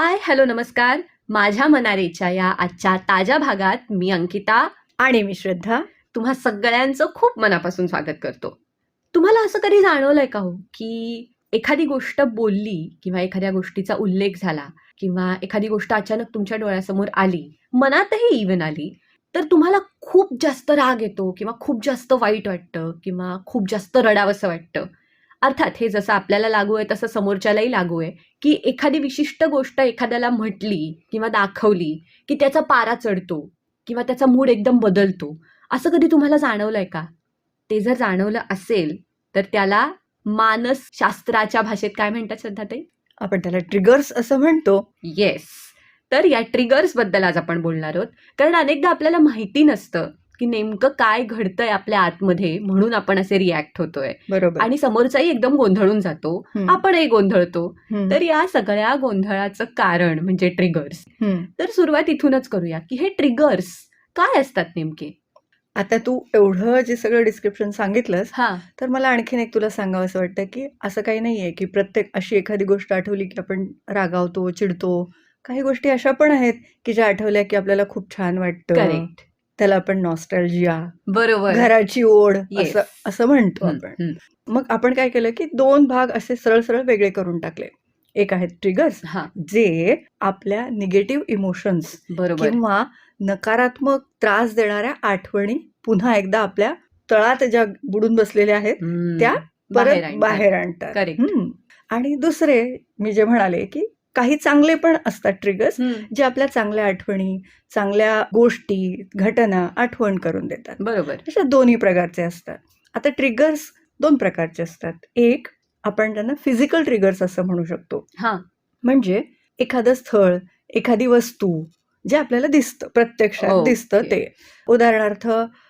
हाय, hello, नमस्कार. माझ्या मनारेच्या या आजच्या ताज्या भागात मी अंकिता आणि मी श्रद्धा. तुम्हा सगळ्यांचं खूप मनापासून स्वागत करतो. तुम्हाला असं कधी जाणवलंय का हो, की एखादी गोष्ट बोलली किंवा एखाद्या गोष्टीचा उल्लेख झाला किंवा एखादी गोष्ट अचानक तुमच्या डोळ्यासमोर आली, मनातही इव्हन आली, तर तुम्हाला खूप जास्त राग येतो किंवा खूप जास्त वाईट वाटतं किंवा खूप जास्त रडावंसं वाटतं. अर्थात हे जसं आपल्याला लागू आहे तसं समोरच्यालाही लागू आहे, की एखादी विशिष्ट गोष्ट एखाद्याला म्हटली किंवा दाखवली, की त्याचा पारा चढतो किंवा त्याचा मूड एकदम बदलतो. असं कधी तुम्हाला जाणवलंय का? ते जर जाणवलं असेल, तर त्याला मानसशास्त्राच्या भाषेत काय म्हणतात श्रद्धाताई? आपण त्याला ट्रिगर्स असं म्हणतो. येस. तर या ट्रिगर्सबद्दल आज आपण बोलणार आहोत. कारण अनेकदा आपल्याला माहिती नसतं, की नेमकं काय घडतंय आपल्या आतमध्ये, म्हणून आपण असे रिॲक्ट होतोय. बरोबर. आणि समोरचाही एकदम गोंधळून जातो, आपणही गोंधळतो. तर या सगळ्या गोंधळाचं कारण म्हणजे ट्रिगर्स. तर सुरुवात इथूनच करूया, की हे ट्रिगर्स काय असतात नेमके? आता तू एवढं जे सगळं डिस्क्रिप्शन सांगितलंस, हा, तर मला आणखीन एक तुला सांगावं असं वाटतं, की असं काही नाहीये की प्रत्येक अशी एखादी गोष्ट आठवली की आपण रागावतो, चिडतो. काही गोष्टी अशा पण आहेत की ज्या आठवल्या की आपल्याला खूप छान वाटतं. करेक्ट. त्याला आपण नॉस्टॅल्जिया, बरोबर. घराची ओढ Yes. असं म्हणतो आपण. मग आपण काय केलं की 2 भाग असे सरळ सरळ वेगळे करून टाकले. एक आहेत ट्रिगर्स, हा, जे आपल्या निगेटिव्ह इमोशन्स बरोबर. किंवा नकारात्मक त्रास देणाऱ्या आठवणी पुन्हा एकदा आपल्या तळात ज्या बुडून बसलेल्या आहेत त्या परत बाहेर आणतात. करेक्ट. आणि दुसरे मी जे म्हणाले की काही चांगले पण असतात ट्रिगर्स, जे आपल्या चांगल्या आठवणी, चांगल्या गोष्टी, घटना आठवण करून देतात. बरोबर. अशा दोन्ही प्रकारचे असतात. आता ट्रिगर्स 2 प्रकारचे असतात. एक, आपण त्यांना फिजिकल ट्रिगर्स असं म्हणू शकतो. हा, म्हणजे एखादं स्थळ, एखादी वस्तू जे आपल्याला दिसतं, प्रत्यक्षात दिसतं ते. उदाहरणार्थ,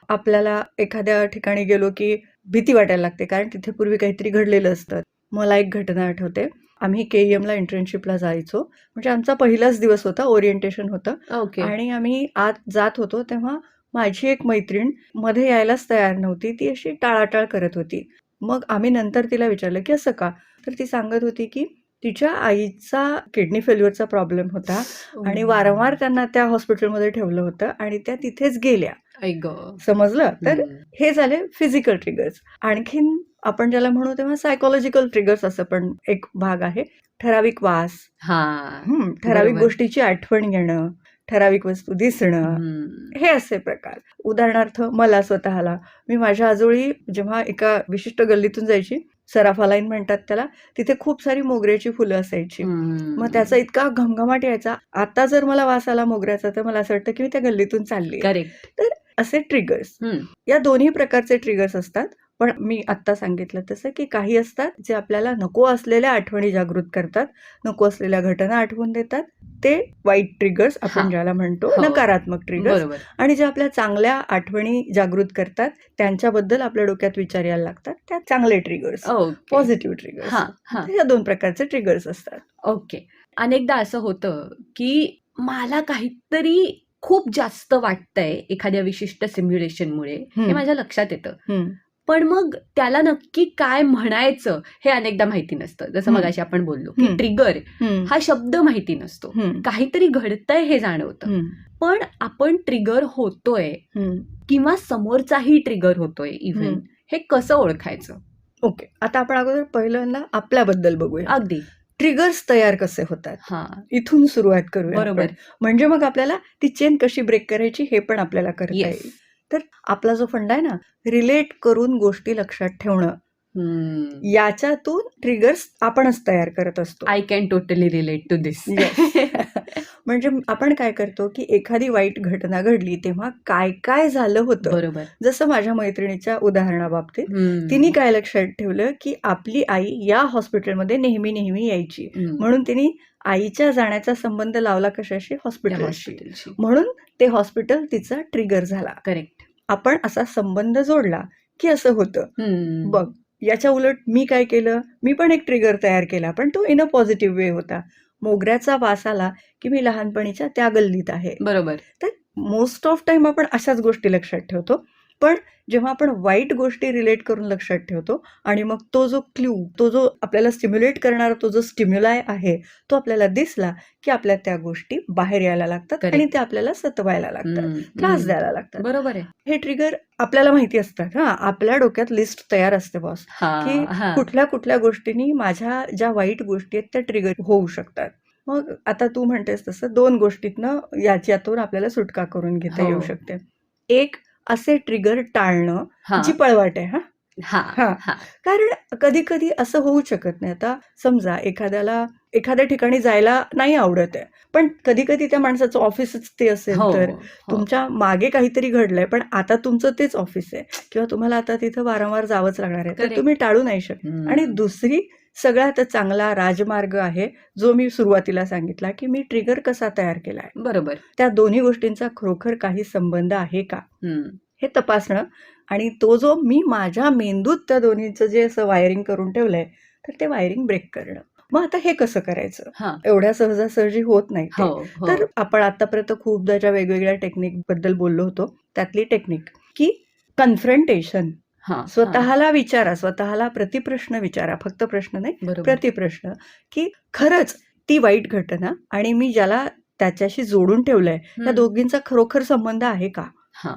आपल्याला एखाद्या ठिकाणी गेलो की भीती वाटायला लागते, कारण तिथे पूर्वी काहीतरी घडलेलं असतं. मला एक घटना आठवते. आम्ही KEMला इंटर्नशिपला जायचो. म्हणजे आमचा पहिलाच दिवस होता, ओरिएंटेशन होतं. ओके. आणि आम्ही आत जात होतो तेव्हा माझी एक मैत्रीण मध्ये यायलाच तयार नव्हती. ती अशी टाळाटाळ करत होती. मग आम्ही नंतर तिला विचारलं की असं का? तर ती सांगत होती की तिच्या आईचा किडनी फेल्युअरचा प्रॉब्लेम होता आणि वारंवार त्यांना त्या हॉस्पिटलमध्ये ठेवलं होतं आणि त्या तिथेच गेल्या. समजलं? तर हे झाले फिजिकल ट्रिगर्स. आणखीन आपण ज्याला म्हणू तेव्हा सायकोलॉजिकल ट्रिगर्स असं पण एक भाग आहे. ठराविक वास, ठराविक गोष्टीची आठवण येणं, ठराविक वस्तू दिसणं, हे असे प्रकार. उदाहरणार्थ, मला स्वतःला, मी माझ्या आजोळी जेव्हा एका विशिष्ट गल्लीतून जायची, सराफा लाईन म्हणतात त्याला, तिथे खूप सारी मोगऱ्याची फुलं असायची. मग त्याचा इतका घमघमाट यायचा. आता जर मला वास आला मोगऱ्याचा तर मला असं वाटतं की मी त्या गल्लीतून चालली. करेक्ट. तर असे ट्रिगर्स, या दोन्ही प्रकारचे ट्रिगर्स असतात. पण मी आत्ता सांगितलं तसं की काही असतात जे आपल्याला नको असलेल्या आठवणी जागृत करतात, नको असलेल्या घटना आठवून देतात. ते वाईट ट्रिगर्स आपण ज्याला म्हणतो, नकारात्मक ट्रिगर्स. आणि जे आपल्या चांगल्या आठवणी जागृत करतात, त्यांच्याबद्दल आपल्या डोक्यात विचार यायला लागतात, त्या चांगले ट्रिगर्स, पॉझिटिव्ह ट्रिगर्स. या 2 प्रकारचे ट्रिगर्स असतात. ओके. अनेकदा असं होतं की मला काहीतरी खूप जास्त वाटतंय एखाद्या विशिष्ट सिम्युलेशनमुळे, हे माझ्या लक्षात येतं. पण मग त्याला नक्की काय म्हणायचं हे अनेकदा माहिती नसतं. जसं मगाशी आपण बोललो की ट्रिगर हा शब्द माहिती नसतो, काहीतरी घडतंय हे जाणवतं. पण आपण ट्रिगर होतोय किंवा समोरचाही ट्रिगर होतोय इव्हन, हे कसं ओळखायचं? ओके, आता आपण अगोदर पहिल्यांदा आपल्याबद्दल बघूया. अगदी. ट्रिगर्स तयार कसे होतात, इथून सुरुवात करूया. बरोबर. म्हणजे मग आपल्याला ती चेन कशी ब्रेक करायची हे पण आपल्याला करता येईल. तर आपला जो फंडा आहे ना, रिलेट करून गोष्टी लक्षात ठेवणं, याच्यातून ट्रिगर्स आपणच तयार करत असतो. I can totally relate to this. म्हणजे आपण काय करतो की एखादी वाईट घटना घडली तेव्हा काय काय झालं होतं. बरोबर. जसं माझ्या मैत्रिणीच्या उदाहरणाबाबतीत, तिने काय लक्षात ठेवलं की आपली आई या हॉस्पिटलमध्ये नेहमी नेहमी यायची, म्हणून तिने आईच्या जाण्याचा संबंध लावला कशाशी? हॉस्पिटलशी. म्हणून ते हॉस्पिटल तिचा ट्रिगर झाला. करेक्ट. आपण असा संबंध जोडला की असं होतं. बघ, याच्या उलट मी काय केलं, मी पण एक ट्रिगर तयार केला, पण तो इन अ पॉझिटिव्ह वे होता. मोगऱ्याचा वास आला की मी लहानपणीच्या त्या गल्लीत आहे. बरोबर. तर मोस्ट ऑफ टाइम आपण अशाच गोष्टी लक्षात ठेवतो. पण जेव्हा आपण वाईट गोष्टी रिलेट करून लक्षात ठेवतो आणि मग तो जो क्लू, तो जो आपल्याला स्टिम्युलेट करणारा तो जो स्टिम्युलाय आहे, तो आपल्याला दिसला, की आपल्या त्या गोष्टी बाहेर यायला लागतात आणि करेक्ट. त्या आपल्याला सतवायला लागतात, त्रास द्यायला लागतात. बरोबर आहे. हे ट्रिगर आपल्याला माहिती असतात. आपल्या डोक्यात लिस्ट तयार असते बॉस, की कुठल्या कुठल्या गोष्टींनी माझ्या ज्या वाईट गोष्टी आहेत त्या ट्रिगर होऊ शकतात. मग आता तू म्हणतेस तसं 2 गोष्टीतनं याच्यातून आपल्याला सुटका करून घेता हो. येऊ शकते. एक, असे ट्रिगर टाळणं हा जी पळवाट आहे. हा हां. हा कारण कधी-कधी असं होऊ शकत नाही. आता समजा एखाद्याला एखाद्या ठिकाणी जायला नाही आवडत आहे, पण कधी-कधी त्या माणसाचं ऑफिसच ते असेल हो तर हो तुमच्या मागे काहीतरी घडलंय, पण आता तुमचं तेच ऑफिस आहे किंवा तुम्हाला आता तिथं वारंवार जावंच लागणार आहे, तर Correct. तुम्ही टाळू नाही शकत. आणि हम्म. दुसरी सगळ्यात चांगला राजमार्ग आहे, जो मी सुरुवातीला सांगितला, की मी ट्रिगर कसा तयार केलाय. बरोबर. त्या दोन्ही गोष्टींचा खरोखर काही संबंध आहे का? हम्म. हे तपासणं आणि तो जो मी माझ्या मेंदूत त्या दोन्हीचं जे असं वायरिंग करून ठेवलंय, तर ते वायरिंग ब्रेक करणं. मग आता हे कसं करायचं? हा एवढ्या सहजासहजी होत नाही ते. हो हो तर आपण आतापर्यंत खूपदा ज्या वेगवेगळ्या टेक्निकबद्दल बोललो होतो, त्यातली टेक्निक की कन्फ्रंटेशन. हा स्वतःला विचारा, स्वतःला प्रतिप्रश्न विचारा, फक्त प्रश्न नाही, बरोबर. प्रतिप्रश्न, की खरंच ती वाईट घटना आणि मी ज्याला त्याच्याशी जोडून ठेवलंय, त्या हम्म. दोघींचा खरोखर संबंध आहे का? हा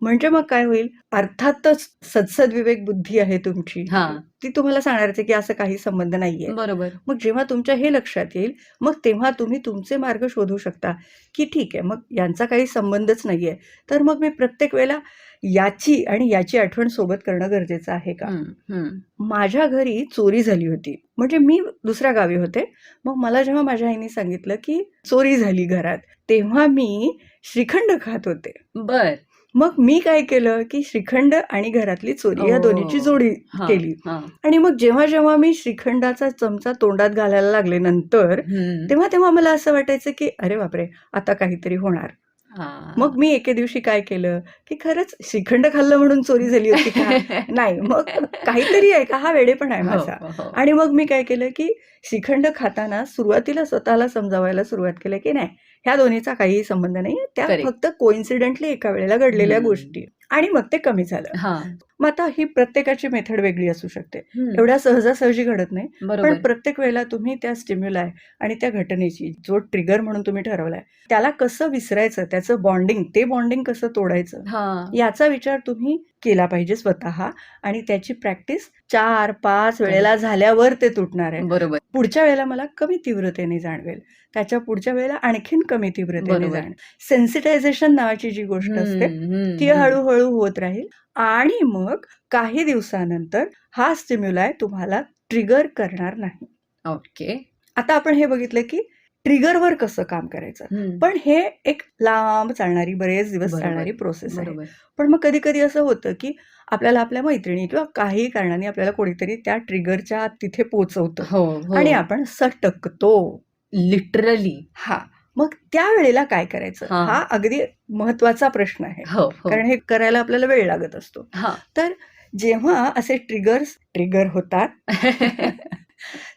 म्हणजे मग काय होईल? अर्थातच सदसद्विवेक बुद्धी आहे तुमची. हा ती तुम्हाला सांगणारच आहे, की असं काही संबंध नाहीये. बरोबर. मग जेव्हा तुमच्या हे लक्षात येईल, मग तेव्हा तुम्ही तुमचे मार्ग शोधू शकता, की ठीक आहे, मग यांचा काही संबंधच नाहीये. तर मग मी प्रत्येक वेळेला याची आणि याची आठवण सोबत करणं गरजेचं आहे का? माझ्या घरी चोरी झाली होती. म्हणजे मी दुसऱ्या गावी होते. मग मला जेव्हा माझ्या आईने सांगितलं, की चोरी झाली घरात, तेव्हा मी श्रीखंड खात होते. बर. मग मी काय केलं, की श्रीखंड आणि घरातली चोरी या दोन्हीची जोडी हा, केली. हा. आणि मग जेव्हा मी श्रीखंडाचा चमचा तोंडात घालायला लागले नंतर, हम्म. तेव्हा मला असं वाटायचं, की अरे बापरे! आता काहीतरी होणार. हा. मग मी एके दिवशी काय केलं, की खरंच श्रीखंड खाल्लं म्हणून चोरी झाली होती का? नाही. मग काहीतरी आहे का? हा वेडेपणा आहे हो, माझा. हो. आणि मग मी काय केलं, की श्रीखंड खाताना सुरुवातीला स्वतःला समजावायला सुरुवात केली, की नाही, ह्या दोन्हीचा काहीही संबंध नाहीये. त्या Correct. फक्त कोइन्सिडेंटली एका वेळेला घडलेल्या हम्म. गोष्टी. आणि मग ते कमी झालं. हा. मग आता ही प्रत्येकाची मेथड वेगळी असू शकते. हम्म. एवढ्या सहजासहजी घडत नाही. पण बरोबर. प्रत्येक वेळेला तुम्ही त्या स्टिम्युलाय आणि त्या घटनेची जो ट्रिगर म्हणून तुम्ही ठरवलाय, त्याला कसं विसरायचं, त्याचं बॉन्डिंग, ते बॉन्डिंग कसं तोडायचं, हा याचा विचार तुम्ही केला पाहिजे स्वतः. आणि त्याची प्रॅक्टिस 4-5 वेळेला झाल्यावर ते तुटणार आहे. बरोबर. पुढच्या वेळेला मला कमी तीव्रतेने जाणवेल, त्याच्या पुढच्या वेळेला आणखीन कमी तीव्रतेने बरोबर. जाणवेल. सेन्सिटायझेशन नावाची जी गोष्ट असते, ती हम्म. हळूहळू होत राहील आणि मग काही दिवसानंतर हा स्टिम्युलाय तुम्हाला ट्रिगर करणार नाही. ओके. आता आपण हे बघितलं, की ट्रिगरवर कसं काम करायचं. हम्म. पण हे एक लांब चालणारी, बरेच दिवस बरोबर. चालणारी प्रोसेस आहे. बरोबर. पण मग कधी-कधी असं होतं, की आपल्याला आपल्या मैत्रिणी किंवा काही कारणाने आपल्याला कोणीतरी त्या ट्रिगरच्या तिथे पोहोचवतं हो आणि हो आपण सटकतो. लिटरली. हां. मग त्यावेळेला काय करायचं? हां. हा अगदी महत्त्वाचा प्रश्न आहे. हो हो कारण हे करायला आपल्याला वेळ लागत असतो. हा तर जेव्हा असे ट्रिगर होतात,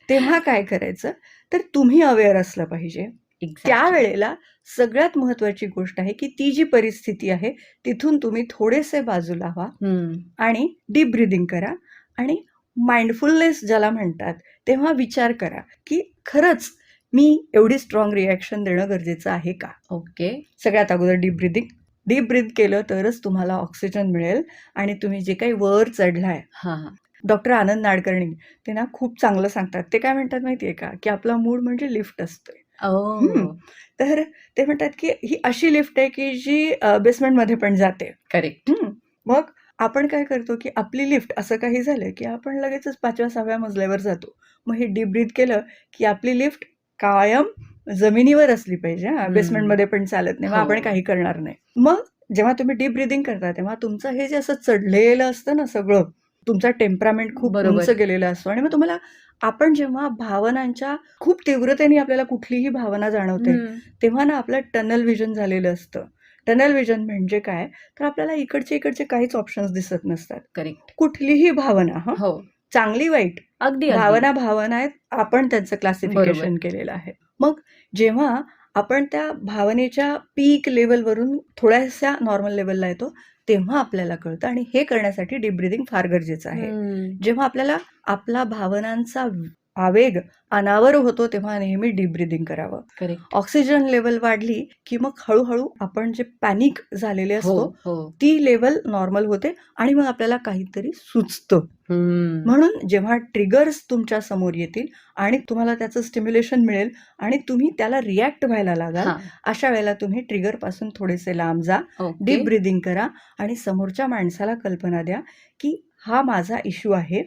तेव्हा काय करायचं? तर तुम्ही अवेअर असलं पाहिजे. Exactly. त्यावेळेला सगळ्यात महत्त्वाची गोष्ट आहे, की ती जी परिस्थिती आहे, तिथून तुम्ही थोडेसे बाजूला व्हा हम्म. आणि डीप ब्रीथिंग करा आणि माइंडफुलनेस ज्याला म्हणतात, तेव्हा विचार करा, की खरंच मी एवढी स्ट्रॉंग रिॲक्शन देणं गरजेचं आहे का? ओके. सगळ्यात अगोदर डीप ब्रीथिंग. डीप ब्रीथ केलं तरच तुम्हाला ऑक्सिजन मिळेल आणि तुम्ही जे काही वर चढलाय. हा डॉक्टर आनंद नाडकर्णी ते ना खूप चांगलं सांगतात. ते काय म्हणतात माहितीये का, की आपला मूड म्हणजे लिफ्ट असते. ओ तर ते म्हणतात, की ही अशी लिफ्ट आहे, की जी बेसमेंटमध्ये पण जाते. करेक्ट. मग आपण काय करतो, की आपली लिफ्ट असं काही झालं, की आपण लगेचच 5व्या-6व्या मजल्यावर जातो. मग हे डीप ब्रीथ केलं, की आपली लिफ्ट कायम जमिनीवर असली पाहिजे. बेसमेंटमध्ये पण चालत नाही. मग हो. आपण काही करणार नाही. मग जेव्हा तुम्ही डीप ब्रीथिंग करता, तेव्हा तुमचं हे जे असं चढलेलं असतं ना सगळं, तुमचा टेम्परामेंट खूप बरोबर. उंच गेलेला असतो आणि मग तुम्हाला आपण जेव्हा भावनांच्या खूप तीव्रतेने आपल्याला कुठलीही भावना जाणवते, तेव्हा ना आपलं टनल व्हिजन झालेलं असतं. टनल व्हिजन म्हणजे काय? तर आपल्याला इकडचे काहीच ऑप्शन्स दिसत नसतात. करेक्ट. कुठलीही भावना हो चांगली वाईट अगदी अगदी. भावना आहेत. आपण त्यांचं क्लासिफिकेशन केलेलं आहे. मग जेव्हा आपण त्या भावनेच्या पीक लेव्हलवरून थोड्याशा नॉर्मल लेव्हलला येतो, तेव्हा आपल्याला कळतं आणि हे करण्यासाठी डीप ब्रीदिंग फार गरजेचं आहे. जेव्हा आपल्याला आपला भावनांचा आवेग अनावर होतो तेव्हा नेहमी डीप ब्रीदिंग करावं. करेक्ट. ऑक्सिजन लेवल वाढली की मग हळूहळू आपण जे पॅनिक झालेले हो असतो हो. ती लेवल नॉर्मल होते आणि मग आपल्याला काहीतरी सुचतं. म्हणून जेव्हा ट्रिगर्स तुमच्या समोर येतील आणि तुम्हाला त्याचं स्टिम्युलेशन मिळेल आणि तुम्ही त्याला रिॲक्ट व्हायला लागाल, हा. अशा वेळेला तुम्ही ट्रिगर पासून थोडेसे लांब जा, ओके. डीप ब्रीदिंग करा आणि समोरच्या माणसाला कल्पना द्या की हा माझा इश्यू आहे.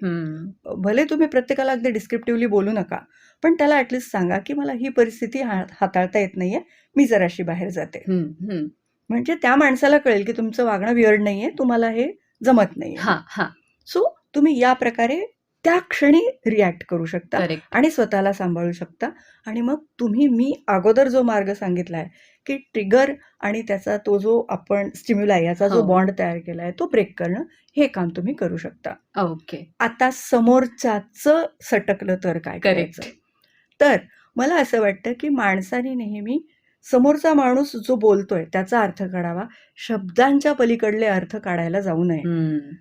भले तुम्ही प्रत्येकाला अगदी डिस्क्रिप्टिव्हली बोलू नका, पण त्याला ऍटलिस्ट सांगा की मला ही परिस्थिती हाताळता येत नाहीये, मी जराशी बाहेर जाते. म्हणजे त्या माणसाला कळेल की तुमचं वागणं वियर्ड नाहीये, तुम्हाला हे जमत नाहीये. हा हा. सो तुम्ही या प्रकारे त्या क्षणी रिॲक्ट करू शकता करेक्ट. आणि स्वतःला सांभाळू शकता. आणि मग तुम्ही मी अगोदर जो मार्ग सांगितलाय की ट्रिगर आणि त्याचा तो जो आपण स्टिम्युलाई याचा जो हो. बॉन्ड तयार केलाय तो ब्रेक करणं, हे काम तुम्ही करू शकता. ओके. आता समोरच्याचं सटकलं तर काय करेक्ट. करायचं? तर मला असं वाटतं की माणसाने नेहमी समोरचा माणूस जो बोलतोय त्याचा अर्थ काढावा, शब्दांच्या पलीकडले अर्थ काढायला जाऊ नये.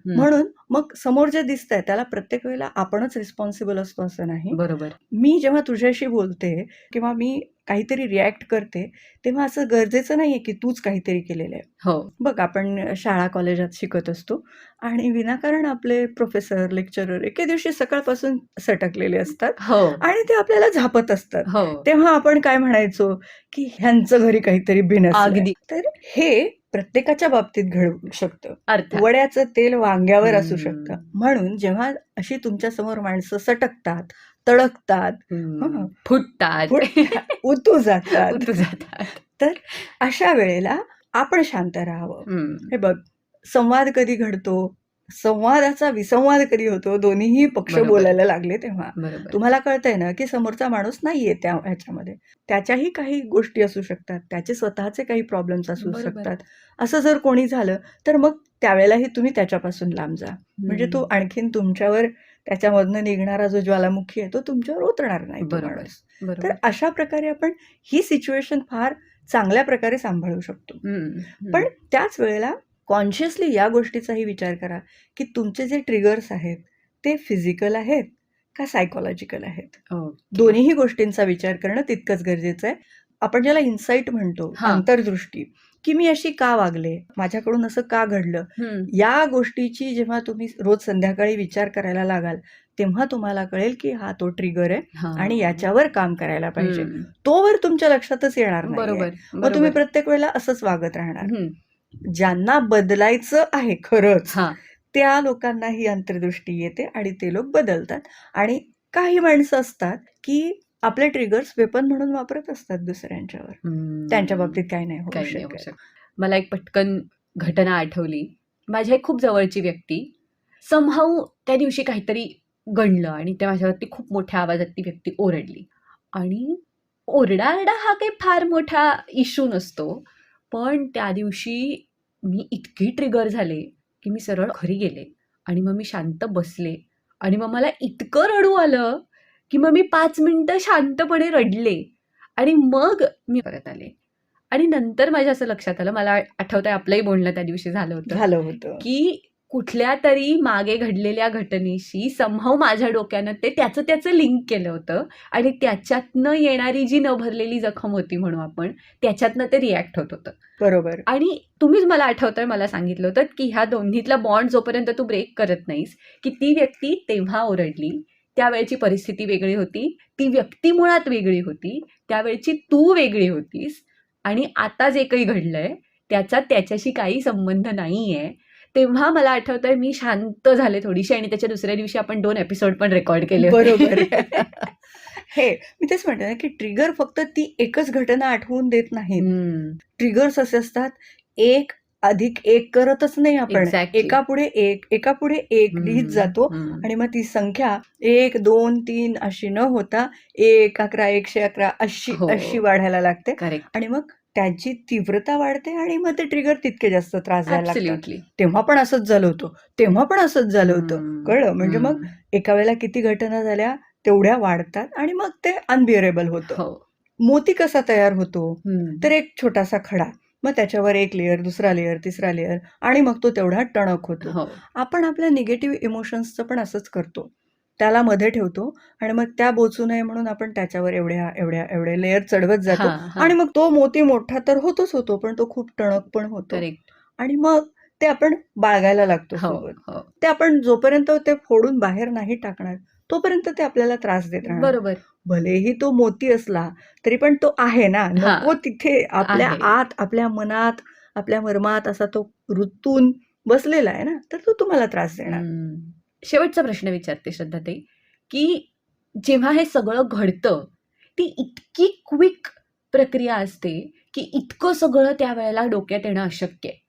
म्हणून मग समोर जे दिसतंय त्याला प्रत्येक वेळेला आपणच रिस्पॉन्सिबल असतो असं नाही. बरोबर. मी जेव्हा तुझ्याशी बोलते किंवा मी काहीतरी रिॲक्ट करते तेव्हा असं गरजेचं नाहीये की तूच काहीतरी केलेलं आहे. हो. बघ, आपण शाळा कॉलेजात शिकत असतो आणि विनाकारण आपले प्रोफेसर लेक्चरर एके दिवशी सकाळपासून सटकलेले असतात हो आणि ते आपल्याला झापत असतात. हो. तेव्हा आपण काय म्हणायचो की ह्यांचं घरी काहीतरी बिनसलंय. अगदी. तर हे प्रत्येकाच्या बाबतीत घडू शकतं. अर्थात. वड्याचं तेल वांग्यावर असू शकतं. म्हणून जेव्हा अशी तुमच्या समोर माणसं सटकतात, तडकतात, फुटतात, उतू जातात, उतू जातात, तर अशा वेळेला आपण शांत राहावं. हे बघ, संवाद कधी घडतो, संवादाचा विसंवाद कधी होतो, दोन्हीही पक्ष बरोबर. बोलायला लागले तेव्हा. बरोबर. तुम्हाला कळतंय ना की समोरचा माणूस नाहीये त्या ह्याच्यामध्ये, त्याच्याही काही गोष्टी असू शकतात, त्याचे स्वतःचे काही प्रॉब्लेम्स असू बरोबर. शकतात. असं जर कोणी झालं तर मग त्यावेळेलाही तुम्ही त्याच्यापासून लांब जा. म्हणजे तो आणखीन तुमच्यावर त्याच्यामधनं निघणारा जो ज्वालामुखी आहे तो तुमच्यावर उतरणार नाही तो बरोबर. माणूस. तर बरोबर. अशा प्रकारे आपण ही सिच्युएशन फार चांगल्या प्रकारे सांभाळू शकतो. पण त्याच वेळेला कॉन्शियसली या गोष्टीचाही विचार करा की तुमचे जे ट्रिगर्स आहेत ते फिजिकल आहेत का सायकोलॉजिकल आहेत. दोन्हीही गोष्टींचा विचार करणं तितकंच गरजेचं आहे. आपण ज्याला इन्साइट म्हणतो, हा. अंतर्दृष्टी, की मी अशी का वागले, माझ्याकडून असं का घडलं, या गोष्टीची जेव्हा तुम्ही रोज संध्याकाळी विचार करायला लागाल तेव्हा तुम्हाला कळेल की हा तो ट्रिगर आहे आणि याच्यावर काम करायला पाहिजे. तोवर तुमच्या लक्षातच येणार नाही. बरोबर. मग तुम्ही प्रत्येक वेळेला असंच वागत राहणार. ज्यांना बदलायचं आहे खरंच त्या लोकांना ही अंतर्दृष्टी येते आणि ते लोक बदलतात. आणि काही माणसं असतात की आपले ट्रिगर्स वेपन म्हणून वापरत असतात दुसऱ्यांच्यावर. त्यांच्या बाबतीत काही नाही होऊ शकत. मला एक पटकन घटना आठवली. माझी एक खूप जवळची व्यक्ती, समहाऊ त्या दिवशी काहीतरी गणलं आणि त्या माझ्यावरती खूप मोठ्या आवाजात ती व्यक्ती ओरडली. आणि ओरडारडा हा काही फार मोठा इश्यू नसतो, पण त्या दिवशी मी इतकी ट्रिगर झाले की मी सरळ घरी गेले आणि मग मी शांत बसले आणि मग मला इतकं रडू आलं की मग मी 5 मिनिटं शांतपणे रडले आणि मग मी परत आले. आणि नंतर माझ्या असं लक्षात आलं, मला आठवतंय आपलंही बोलणं त्या दिवशी झालं होतं की कुठल्या तरी मागे घडलेल्या घटनेशी समहाऊ माझ्या डोक्यानं ते त्याचं लिंक केलं होतं आणि त्याच्यातनं येणारी जी न भरलेली जखम होती म्हणू आपण, त्याच्यातनं ते रिॲक्ट होत होतं. बरोबर. आणि तुम्हीच मला आठवतंय मला सांगितलं होतं की ह्या दोन्हीतला बॉन्ड जोपर्यंत तू ब्रेक करत नाहीस, की ती व्यक्ती तेव्हा ओरडली, त्यावेळची परिस्थिती वेगळी होती, ती व्यक्ती मुळात वेगळी होती, त्यावेळची तू वेगळी होतीस आणि आता जे काही घडलंय त्याचा त्याच्याशी काही संबंध नाहीये. तेव्हा मला आठवतंय मी शांत झाले थोडीशी आणि त्याच्या दुसऱ्या दिवशी आपण 2 एपिसोड पण रेकॉर्ड केले होते. बरोबर. हे मी तेच म्हणते ना की ट्रिगर फक्त ती एकच घटना आठवून देत नाही. ट्रिगर्स असे असतात, 1 अधिक 1 करतच नाही आपण. एकापुढे एक लिहित जातो आणि मग ती संख्या 1, 2, 3 अशी न होता 1, 11, 111 अशी वाढायला लागते. आणि मग त्यांची तीव्रता वाढते आणि मग ते ट्रिगर तितके जास्त त्रास द्यायला लागतात. तेव्हा पण असंच झालं होतं. कळलं? म्हणजे मग एका वेळेला किती घटना झाल्या तेवढ्या वाढतात आणि मग ते अनबिअरेबल होतं. मोती कसा तयार होतो, तर एक छोटासा खडा, मग त्याच्यावर एक लेयर, दुसरा लेयर, तिसरा लेयर आणि मग तो तेवढा टणक होतो. हो. आपण आपल्या निगेटिव्ह इमोशन्सचं पण असंच करतो. त्याला मध्ये ठेवतो आणि मग त्या बोचू नये म्हणून आपण त्याच्यावर एवढे लेयर चढवत जातो हां, हां. आणि मग तो मोती मोठा तर होतोच होतो, पण तो खूप टणक पण होतो. करेक्ट. आणि मग ते आपण बाळगायला लागतो हो, सोबत. हो. ते आपण जोपर्यंत ते फोडून बाहेर नाही टाकणार, तोपर्यंत ते आपल्याला त्रास देत राहणार. बरोबर. भलेही तो मोती असला, तरी पण तो आहे ना, नको हां. तिथे आपल्या आहे. आत, आपल्या मनात, आपल्या मर्मात असा तो रुतून बसलेला आहे ना, तर तो तुम्हाला त्रास देणार. शेवटचा प्रश्न विचारते श्रद्धाताई, की जेव्हा हे सगळं घडतं, ती इतकी क्विक प्रक्रिया असते, की इतकं सगळं त्यावेळेला डोक्यात येणं अशक्य आहे.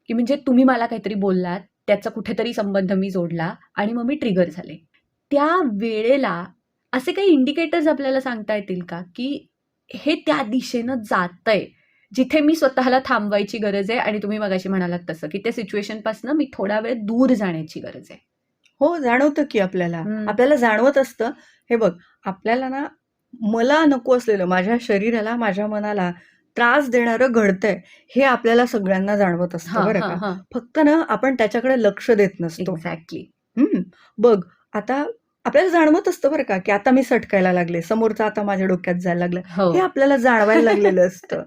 की म्हणजे तुम्ही मला काहीतरी बोललात, त्याचा कुठेतरी संबंध मी जोडला आणि मग मी ट्रिगर झाले. त्या वेळेला असे काही इंडिकेटर्स आपल्याला सांगता येतील का, की हे त्या दिशेनं जातंय, जिथे मी स्वतःला थांबवायची गरज आहे आणि तुम्ही मगाशी म्हणालात तसं, की त्या सिच्युएशनपासून मी थोडा वेळ दूर जाण्याची गरज आहे? हो, जाणवतं की आपल्याला. आपल्याला जाणवत असतं. हे बघ, आपल्याला ना मला नको असलेलं, माझ्या शरीराला, माझ्या मनाला त्रास देणारं घडतंय, हे आपल्याला सगळ्यांना जाणवत असतं हां, बरं हां, का. हां. फक्त ना आपण त्याच्याकडे लक्ष देत नसतो. एक्झॅक्टली. बघ, आता आपल्याला जाणवत असतं बरं का, की आता मी सटकायला लागले, समोरचा आता माझ्या डोक्यात जायला लागलं. हो. हे आपल्याला जाणवायला लागलेलं असतं.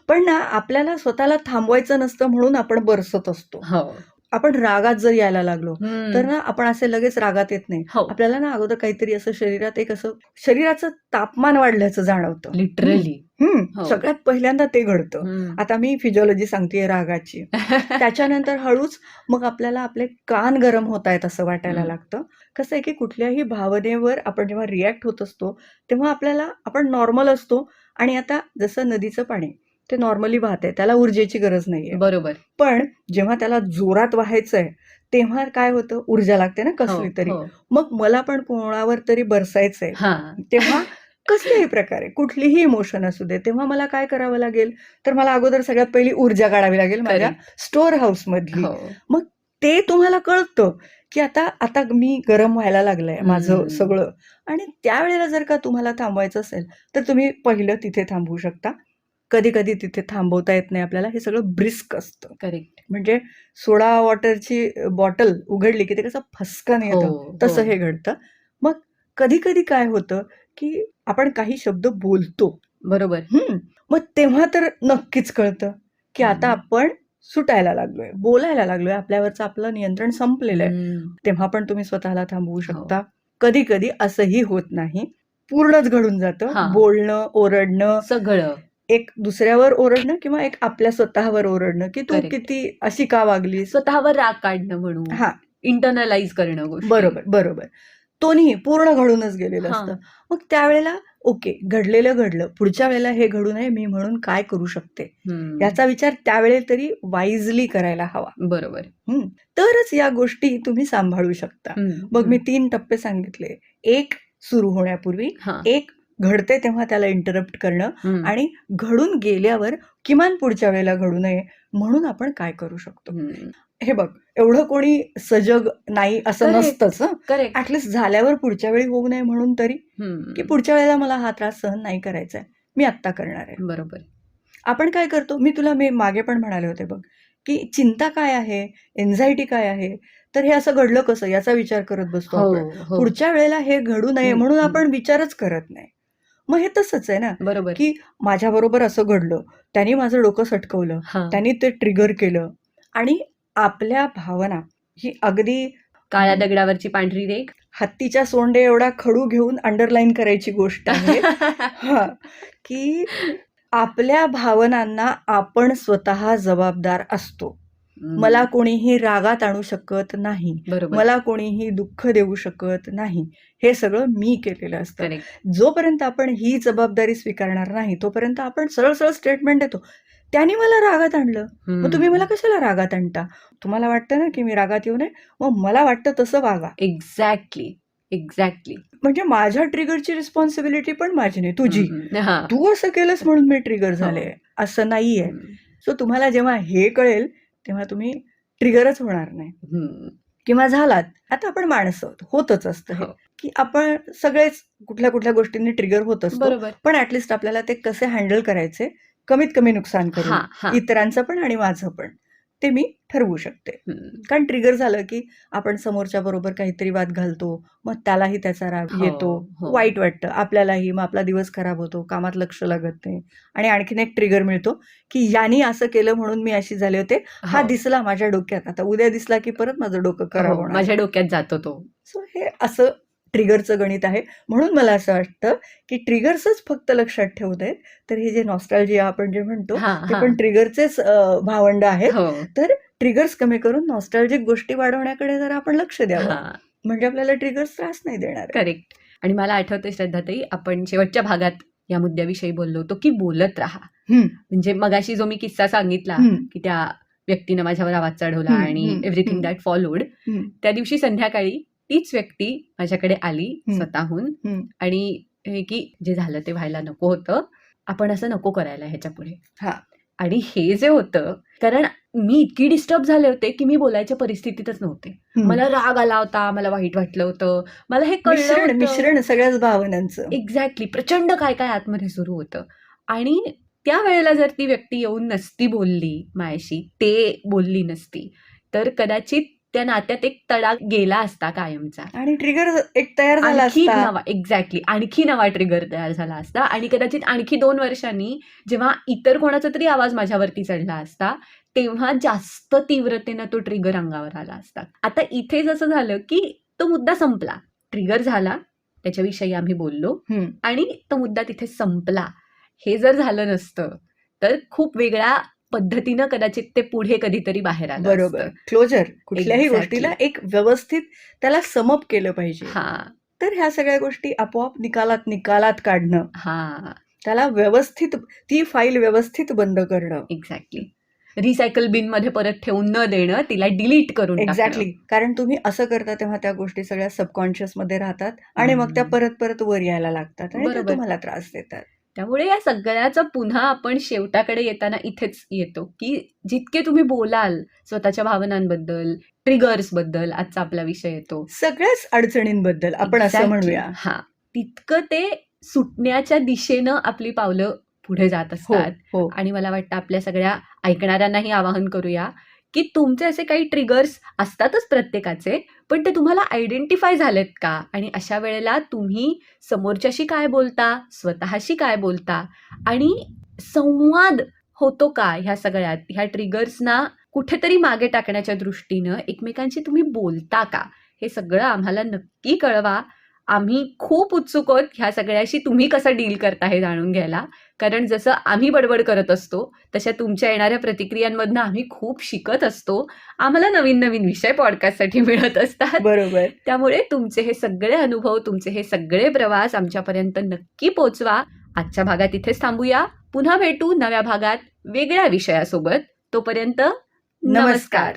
पण ना आपल्याला स्वतःला थांबवायचं नसतं म्हणून आपण बरसत असतो. हो. आपण रागात जर यायला लागलो, तर हं. ना आपण असे लगेच रागात येत नाही. हो. आपल्याला ना अगोदर काहीतरी असं शरीरात एक असं शरीराचं तापमान वाढल्याचं जाणवतं. लिटरली. हो. सगळ्यात पहिल्यांदा ते घडतं. हं. आता मी फिजिओलॉजी सांगतेय रागाची. त्याच्यानंतर हळूच मग आपल्याला आपले कान गरम होतायत असं वाटायला लागतं. कसं आहे की कुठल्याही भावनेवर आपण जेव्हा रिॲक्ट होत असतो, तेव्हा आपल्याला आपण नॉर्मल असतो आणि आता जसं नदीचं पाणी ते नॉर्मली वाहतंय, त्याला ऊर्जेची गरज नाहीये. बरोबर. पण जेव्हा त्याला जोरात वाहायचंय, तेव्हा काय होतं, ऊर्जा लागते ना कसली तरी. हो. मग मला पण कोणावर तरी बरसायचंय. हां. तेव्हा कसल्याही प्रकारे, कुठलीही इमोशन असू दे, तेव्हा मला काय करावं लागेल, तर मला अगोदर सगळ्यात पहिली ऊर्जा काढावी लागेल माझ्या स्टोअर हाऊसमधली. हो. मग ते तुम्हाला कळतं, की आता आता मी गरम व्हायला लागलंय माझं सगळं आणि त्यावेळेला जर का तुम्हाला थांबवायचं असेल, तर तुम्ही पहिलं तिथे थांबवू शकता. कधी-कधी तिथे थांबवता येत नाही आपल्याला. हे सगळं ब्रिस्क असतं. करेक्ट. म्हणजे सोडा वॉटरची बॉटल उघडली, की ते कसं फसकन येतं, हो, तसं हो. हे घडतं. मग कधी-कधी काय होतं, की आपण काही शब्द बोलतो. बरोबर. मग तेव्हा तर नक्कीच कळतं, की आता हं. आपण सुटायला लागलोय, बोलायला लागलोय, आपल्यावरचं आपलं नियंत्रण संपलेलं आहे. तेव्हा पण तुम्ही स्वतःला थांबवू शकता. कधी-कधी असंही होत नाही. पूर्णच घडून जातं. हां. बोलणं, ओरडणं, सगळं. एक दुसऱ्यावर ओरडणं किंवा एक आपल्या स्वतःवर ओरडणं, की तू करेक्ट. किती अशी का वागलीस? स्वतःवर राग काढणं म्हणू. हां, इंटरनलाइज करणं गोष्टी. बरोबर. दोन्ही पूर्ण घडूनच गेलेलं हां. असतं. मग त्यावेळेला ओके, घडलेलं घडलं. पुढच्या वेळेला हे घडू नये मी म्हणून काय करू शकते? याचा विचार त्यावेळेला तरी वाईजली करायला हवा. बरोबर. तरच या गोष्टी तुम्ही सांभाळू शकता. मग मी 3 टप्पे सांगितले. एक सुरू होण्यापूर्वी, हां. एक घडते तेव्हा त्याला इंटरप्ट करणं आणि घडून गेल्यावर किमान पुढच्या वेळेला घडू नये म्हणून आपण काय करू शकतो. हे बघ, एवढं कोणी सजग नाही असं करेक्ट. नसतंच हं. करेक्ट. ॲटलीस्ट झाल्यावर पुढच्या वेळी होऊ नये म्हणून तरी, की पुढच्या वेळेला मला हा त्रास सहन नाही करायचा आहे. मी आत्ता करणार आहे. बरोबर. आपण काय करतो, मी मागे पण म्हणाले होते बघ, की चिंता काय आहे, एन्झायटी काय आहे, तर हे असं घडलं कसं याचा विचार करत बसतो आपण. हो. पुढच्या वेळेला हे घडू नये म्हणून आपण विचारच करत नाही. मग हे तसंच आहे ना, बरोबर. की माझ्याबरोबर असं घडलं, त्याने माझं डोकं सटकवलं, हां. त्याने ते ट्रिगर केलं आणि आपल्या भावना ही अगदी काळ्या दगडावरची पांढरी रेघ. हत्तीच्या सोंडे एवढा खडू घेऊन अंडरलाईन करायची गोष्ट आहे. हां, की आपल्या भावनांना आपण स्वतः जबाबदार असतो. मला कोणीही रागात आणू शकत नाही. बरोबर. मला कोणीही दुःख देऊ शकत नाही. हे सगळं मी केलेलं असतं. करेक्ट. जोपर्यंत आपण ही जबाबदारी स्वीकारणार नाही, तोपर्यंत आपण सरळ-सरळ स्टेटमेंट देतो. त्याने मला रागात आणलं. मग तुम्ही मला कशाला रागात आणता? तुम्हाला वाटतं ना, की मी रागात येऊ नये, मग मला वाटतं तसं वागा. एक्झॅक्टली. म्हणजे माझ्या ट्रिगरची रिस्पॉन्सिबिलिटी पण माझी नाही, तुझी. हां. तू असं केलंस म्हणून मी ट्रिगर झाले, असं नाहीये. सो तुम्हाला जेव्हा हे कळेल, तेव्हा तुम्ही ट्रिगरच होणार नाही. किंवा झालात. आता आपण माणसं आहोत, होतच असतं हे, की आपण सगळेच कुठल्या-कुठल्या गोष्टींनी ट्रिगर होत असतो. बरोबर. पण ॲटलीस्ट आपल्याला ते कसे हँडल करायचे कमीत कमी नुकसान हा करून हा इतरांचं पण आणि माझं पण ते मी ठरवू शकते. कारण ट्रिगर झालं की आपण समोरच्या बरोबर काहीतरी वाद घालतो, मग त्यालाही त्याचा राग हो येतो, हो वाईट वाटतं आपल्यालाही, मग आपला दिवस खराब होतो, कामात लक्ष लागत नाही आणि आणखीन एक ट्रिगर मिळतो की यानी असं केलं म्हणून मी अशी झाले होते, हा हो दिसला माझ्या डोक्यात, आता उद्या दिसला की परत माझं डोकं खराब हो होणार माझ्या आहे. डोक्यात जातो तो. सो हे असं ट्रिगरचं गणित आहे. म्हणून मला असं वाटतं की ट्रिगर्सच फक्त लक्षात ठेवू नयेत, तर हे जे नॉस्टॅल्जिया आपण जे म्हणतो हा ते हा पण ट्रिगरचेच भावंड आहेत. हो तर ट्रिगर्स कमी करून नॉस्टॅल्जिक गोष्टी वाढवण्याकडे जर आपण लक्ष द्यावं, हा म्हणजे आपल्याला ट्रिगर्स त्रास नाही देणार आहेत. करेक्ट. आणि मला आठवते श्रद्धाताई, आपण शेवटच्या भागात या मुद्द्याविषयी बोललो होतो की बोलत राहा. हं, म्हणजे मगाशी जो मी किस्सा सांगितला हं, की त्या व्यक्तीनं माझ्यावर आवाज चढवला हं, आणि हं, एव्हरीथिंग हं, दॅट फॉलोड, हं, त्या दिवशी संध्याकाळी तीच व्यक्ती माझ्याकडे आली हं, स्वतःहून हं. आणि हे की जे झालं ते व्हायला नको होतं, आपण असं नको करायला ह्याच्या पुढे. हां. आणि हे जे होतं, कारण मी इतकी डिस्टर्ब झाले होते की मी बोलायच्या परिस्थितीतच नव्हते. हं. मला राग आला होता, मला वाईट वाटलं होतं, मला हे कळलं मिश्रण होतं. मिश्रण सगळ्याच भावनांचं. एक्झॅक्टली. प्रचंड काय काय आतमध्ये सुरू होतं. आणि त्यावेळेला जर ती व्यक्ती येऊन नसती बोलली माझ्याशी, ते बोलली नसती, तर कदाचित त्या नात्यात एक तडा गेला असता कायमचा. आणि ट्रिगर एक तयार झाला आणखी असता. नवा एक्झॅक्टली आणखी नवा ट्रिगर तयार झाला असता आणि कदाचित आणखी 2 वर्षांनी जेव्हा इतर कोणाचा तरी आवाज माझ्यावरती चढला असता, तेव्हा जास्त तीव्रतेनं तो ट्रिगर अंगावर आला असता. आता इथे जसं झालं की तो मुद्दा संपला. ट्रिगर झाला, त्याच्याविषयी आम्ही बोललो हं. आणि तो मुद्दा तिथे संपला. हे जर झालं नसतं, तर खूप वेगळ्या पद्धतीनं कदाचित ते पुढे कधीतरी बाहेर आलं बरोबर. असतं. क्लोजर. कुठल्याही Exactly. गोष्टीला एक व्यवस्थित त्याला समअप केलं पाहिजे. हां, तर ह्या सगळ्या गोष्टी आपोआप निकालात काढणं, हां. त्याला व्यवस्थित ती फाईल व्यवस्थित बंद करणं. एक्झॅक्टली. रिसायकल बिनमध्ये परत ठेवून न देणं, तिला डिलीट करून टाकणं. एक्झॅक्टली. कारण तुम्ही असं करता तेव्हा त्या गोष्टी सगळ्या सबकॉन्शियसमध्ये राहतात आणि मग त्या परत परत वर यायला लागतात आणि त्या बरोबर. तुम्हाला त्रास देतात. त्यामुळे या सगळ्याचा पुन्हा आपण शेवटाकडे येताना इथेच येतो की जितके तुम्ही बोलाल स्वतःच्या भावनांबद्दल, ट्रिगर्सबद्दल, आजचा आपला विषय येतो. सगळ्याच अडचणींबद्दल आपण असं Exactly. म्हणूया. हां, तितकं ते सुटण्याच्या दिशेनं आपली पावलं पुढे जात हो, असतात. हो. आणि मला वाटतं आपल्या सगळ्या ऐकणाऱ्यांनाही आवाहन करूया की तुमचे असे काही ट्रिगर्स असतातच प्रत्येकाचे, पण ते तुम्हाला आयडेंटिफाय झालेत का? आणि अशा वेळेला तुम्ही समोरच्याशी काय बोलता, स्वतःशी काय बोलता आणि संवाद होतो का ह्या सगळ्यात? ह्या ट्रिगर्सना कुठेतरी मागे टाकण्याच्या दृष्टीनं एकमेकांशी तुम्ही बोलता का? हे सगळं आम्हाला नक्की कळवा. आम्ही खूप उत्सुक आहोत ह्या सगळ्याशी तुम्ही कसं डील करता हे जाणून घ्यायला. कारण जसं आम्ही बडबड करत असतो, तशा तुमच्या येणाऱ्या प्रतिक्रियांमधनं आम्ही खूप शिकत असतो. आम्हाला नवीन नवीन विषय पॉडकास्टसाठी मिळत असतात. बरोबर. त्यामुळे तुमचे हे सगळे अनुभव, तुमचे हे सगळे प्रवास आमच्यापर्यंत नक्की पोहोचवा. आजच्या भागात इथेच थांबूया. पुन्हा भेटू नव्या भागात वेगळ्या विषयासोबत. तोपर्यंत नमस्कार.